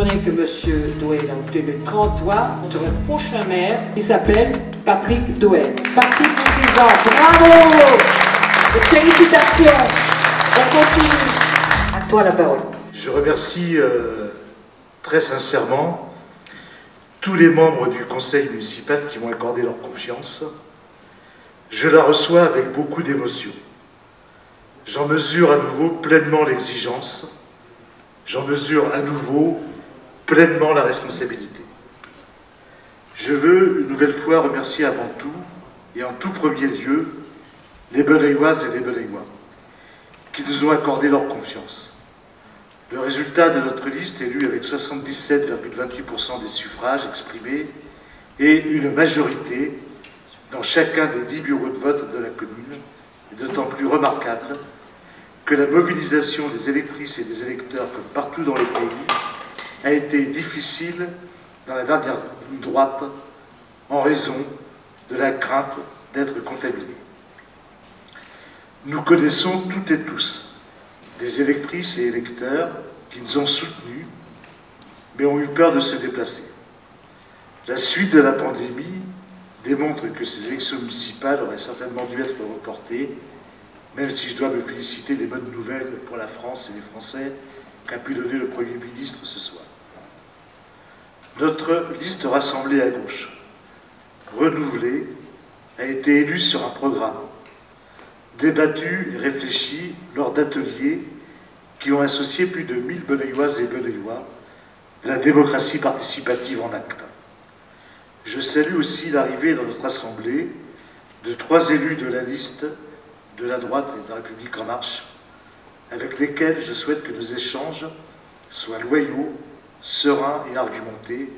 donné que M. Douai a obtenu 33, notre prochain maire, il s'appelle Patrick Douai. Patrick, 26 ans, bravo! Et félicitations! On continue. À toi la parole. Je remercie très sincèrement tous les membres du conseil municipal qui m'ont accordé leur confiance. Je la reçois avec beaucoup d'émotion. J'en mesure à nouveau pleinement l'exigence. J'en mesure à nouveau pleinement la responsabilité. Je veux une nouvelle fois remercier avant tout, et en tout premier lieu, les Belleuilloises et les Belleuillois, qui nous ont accordé leur confiance. Le résultat de notre liste, élue avec 77,28% des suffrages exprimés, et une majorité dans chacun des 10 bureaux de vote de la commune, est d'autant plus remarquable que la mobilisation des électrices et des électeurs, comme partout dans le pays, a été difficile dans la dernière ligne droite en raison de la crainte d'être contaminés. Nous connaissons toutes et tous des électrices et électeurs qui nous ont soutenus, mais ont eu peur de se déplacer. La suite de la pandémie démontre que ces élections municipales auraient certainement dû être reportées, même si je dois me féliciter des bonnes nouvelles pour la France et les Français qu'a pu donner le Premier ministre ce soir. Notre liste rassemblée à gauche, renouvelée, a été élue sur un programme, débattu et réfléchi lors d'ateliers qui ont associé plus de 1000 Belleuilloises et Belleuillois de la démocratie participative en acte. Je salue aussi l'arrivée dans notre Assemblée de 3 élus de la liste de la droite et de la République en marche, avec lesquels je souhaite que nos échanges soient loyaux, sereins et argumentés,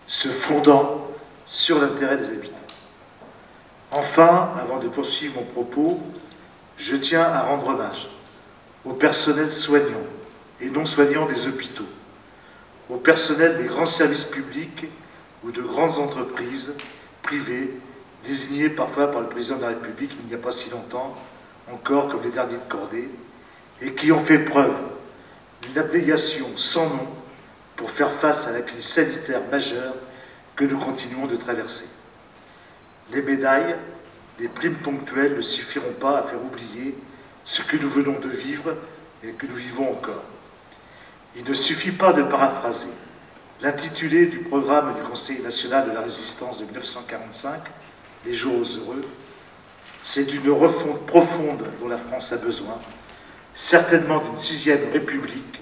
se fondant sur l'intérêt des habitants. Enfin, avant de poursuivre mon propos, je tiens à rendre hommage au personnel soignant et non soignant des hôpitaux, au personnel des grands services publics ou de grandes entreprises privées, désignées parfois par le président de la République il n'y a pas si longtemps, encore comme les derniers de cordée, et qui ont fait preuve d'une abnégation sans nom pour faire face à la crise sanitaire majeure que nous continuons de traverser. Les médailles, les primes ponctuelles ne suffiront pas à faire oublier ce que nous venons de vivre et que nous vivons encore. Il ne suffit pas de paraphraser l'intitulé du programme du Conseil national de la résistance de 1945, Les jours heureux. C'est d'une refonte profonde dont la France a besoin, certainement d'une 6e République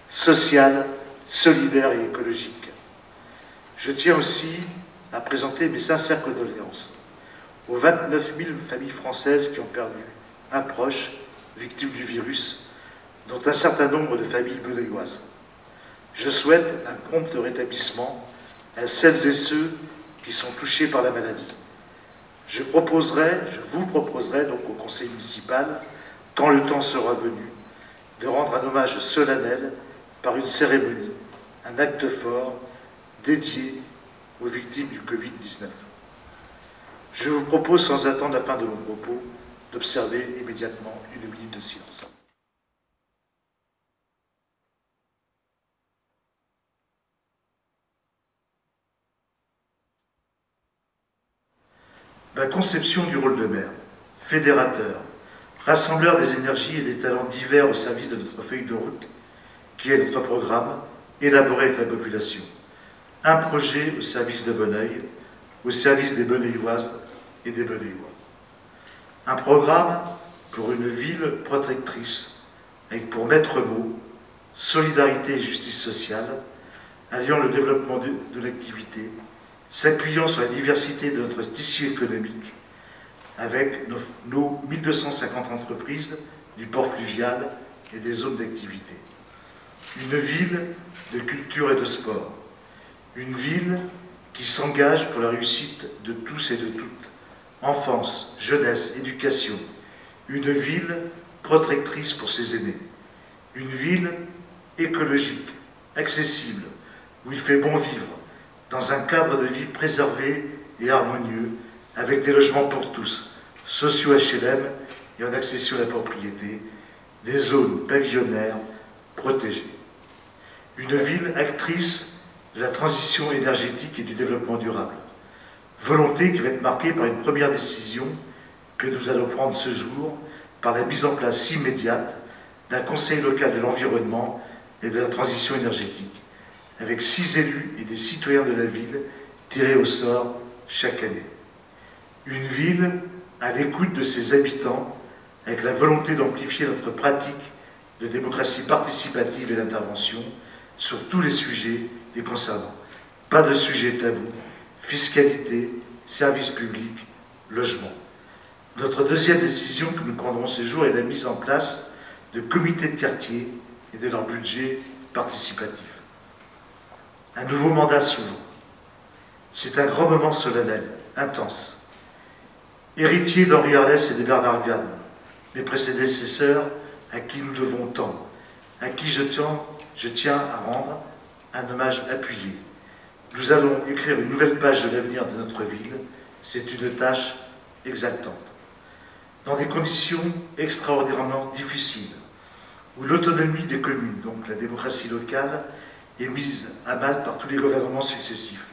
sociale, solidaire et écologique. Je tiens aussi à présenter mes sincères condoléances aux 29 000 familles françaises qui ont perdu un proche victime du virus, dont un certain nombre de familles belleuilloises. Je souhaite un prompt rétablissement à celles et ceux qui sont touchés par la maladie. Je vous proposerai donc au conseil municipal, quand le temps sera venu, de rendre un hommage solennel par une cérémonie, un acte fort dédié aux victimes du Covid-19. Je vous propose, sans attendre la fin de mon propos, d'observer immédiatement une minute de silence. Ma conception du rôle de maire, fédérateur, rassembleur des énergies et des talents divers au service de notre feuille de route, qui est notre programme, élaboré avec la population. Un projet au service de Bonneuil, au service des Belleuilloises et des Belleuillois. Un programme pour une ville protectrice, avec pour maître mot solidarité et justice sociale, alliant le développement de l'activité, s'appuyant sur la diversité de notre tissu économique, avec nos 1250 entreprises du port fluvial et des zones d'activité. Une ville de culture et de sport. Une ville qui s'engage pour la réussite de tous et de toutes. Enfance, jeunesse, éducation. Une ville protectrice pour ses aînés. Une ville écologique, accessible, où il fait bon vivre, dans un cadre de vie préservé et harmonieux, avec des logements pour tous, sociaux HLM et en accession à la propriété, des zones pavillonnaires protégées. Une ville actrice de la transition énergétique et du développement durable. Volonté qui va être marquée par une première décision que nous allons prendre ce jour, par la mise en place immédiate d'un conseil local de l'environnement et de la transition énergétique, avec 6 élus et des citoyens de la ville tirés au sort chaque année. Une ville à l'écoute de ses habitants, avec la volonté d'amplifier notre pratique de démocratie participative et d'intervention sur tous les sujets les concernant. Pas de sujet tabou, fiscalité, services publics, logement. Notre deuxième décision que nous prendrons ce jour est la mise en place de comités de quartier et de leur budget participatif. Un nouveau mandat s'ouvre. C'est un grand moment solennel, intense. Héritier d'Henri Arlès et de Bernard Gann, mes prédécesseurs à qui nous devons tant, à qui je tiens à rendre un hommage appuyé. Nous allons écrire une nouvelle page de l'avenir de notre ville. C'est une tâche exaltante. Dans des conditions extraordinairement difficiles, où l'autonomie des communes, donc la démocratie locale, est mise à mal par tous les gouvernements successifs,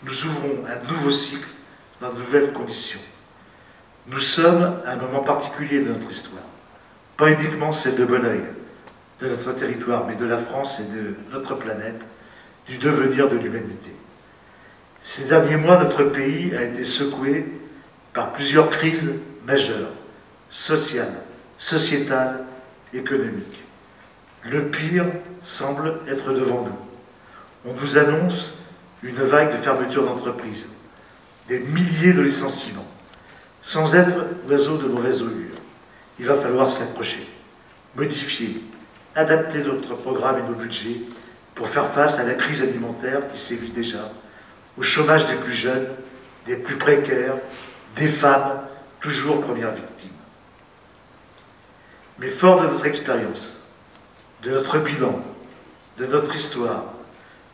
nous ouvrons un nouveau cycle dans de nouvelles conditions. Nous sommes à un moment particulier de notre histoire, pas uniquement celle de Bonneuil, de notre territoire, mais de la France et de notre planète, du devenir de l'humanité. Ces derniers mois, notre pays a été secoué par plusieurs crises majeures, sociales, sociétales, économiques. Le pire semble être devant nous. On nous annonce une vague de fermeture d'entreprises, des milliers de licenciements. Sans être oiseau de mauvaise augure, il va falloir s'accrocher, modifier, adapter notre programme et nos budgets pour faire face à la crise alimentaire qui sévit déjà, au chômage des plus jeunes, des plus précaires, des femmes, toujours premières victimes. Mais fort de notre expérience, de notre bilan, de notre histoire,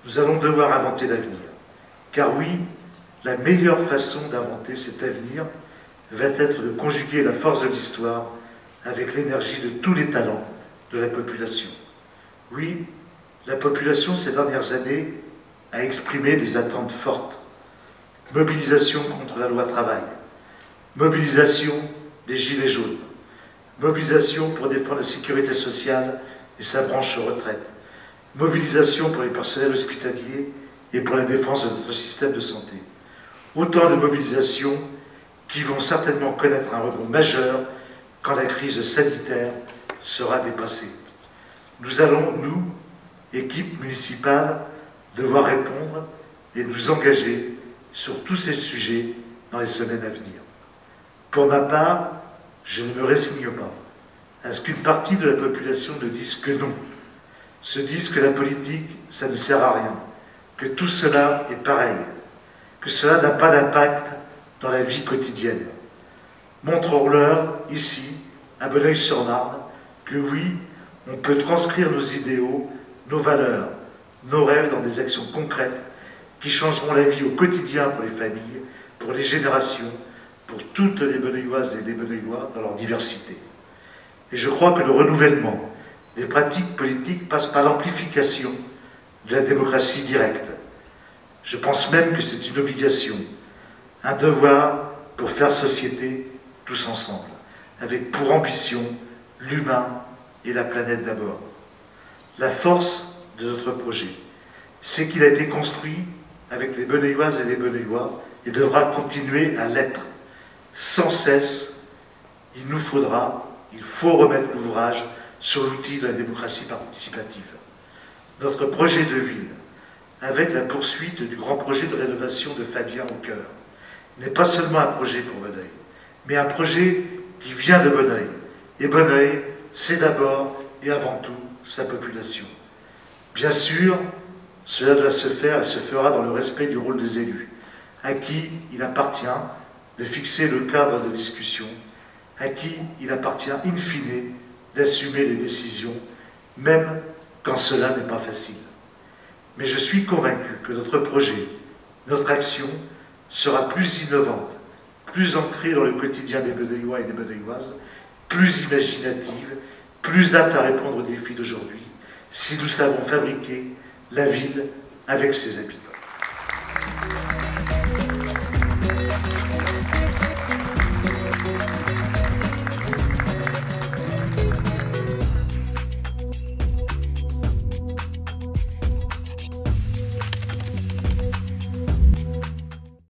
nous allons devoir inventer l'avenir. Car oui, la meilleure façon d'inventer cet avenir va être de conjuguer la force de l'histoire avec l'énergie de tous les talents de la population. Oui, la population, ces dernières années, a exprimé des attentes fortes. Mobilisation contre la loi travail, mobilisation des gilets jaunes, mobilisation pour défendre la sécurité sociale et sa branche retraite, mobilisation pour les personnels hospitaliers et pour la défense de notre système de santé. Autant de mobilisations qui vont certainement connaître un rebond majeur quand la crise sanitaire sera dépassée. Nous allons, nous, équipe municipale, devoir répondre et nous engager sur tous ces sujets dans les semaines à venir. Pour ma part, je ne me résigne pas à ce qu'une partie de la population ne dise que non, se dise que la politique, ça ne sert à rien, que tout cela est pareil, que cela n'a pas d'impact dans la vie quotidienne. Montrons-leur, ici, à Bonneuil-sur-Marne, que oui, on peut transcrire nos idéaux, nos valeurs, nos rêves dans des actions concrètes qui changeront la vie au quotidien pour les familles, pour les générations, pour toutes les Bonneuilloises et les Bonneuillois dans leur diversité. Et je crois que le renouvellement des pratiques politiques passe par l'amplification de la démocratie directe. Je pense même que c'est une obligation, un devoir pour faire société tous ensemble, avec pour ambition l'humain et la planète d'abord. La force de notre projet, c'est qu'il a été construit avec les Bonneuilloises et les Bonneuillois et devra continuer à l'être. Sans cesse, il faut remettre l'ouvrage sur l'outil de la démocratie participative. Notre projet de ville, avec la poursuite du grand projet de rénovation de Fabien au cœur, n'est pas seulement un projet pour Bonneuil, mais un projet qui vient de Bonneuil. Et Bonneuil, c'est d'abord et avant tout sa population. Bien sûr, cela doit se faire et se fera dans le respect du rôle des élus, à qui il appartient de fixer le cadre de discussion, à qui il appartient in fine d'assumer les décisions, même quand cela n'est pas facile. Mais je suis convaincu que notre projet, notre action, sera plus innovante, plus ancrée dans le quotidien des Bonneuillois et des Bonneuilloises, plus imaginative, plus apte à répondre aux défis d'aujourd'hui, si nous savons fabriquer la ville avec ses habitants.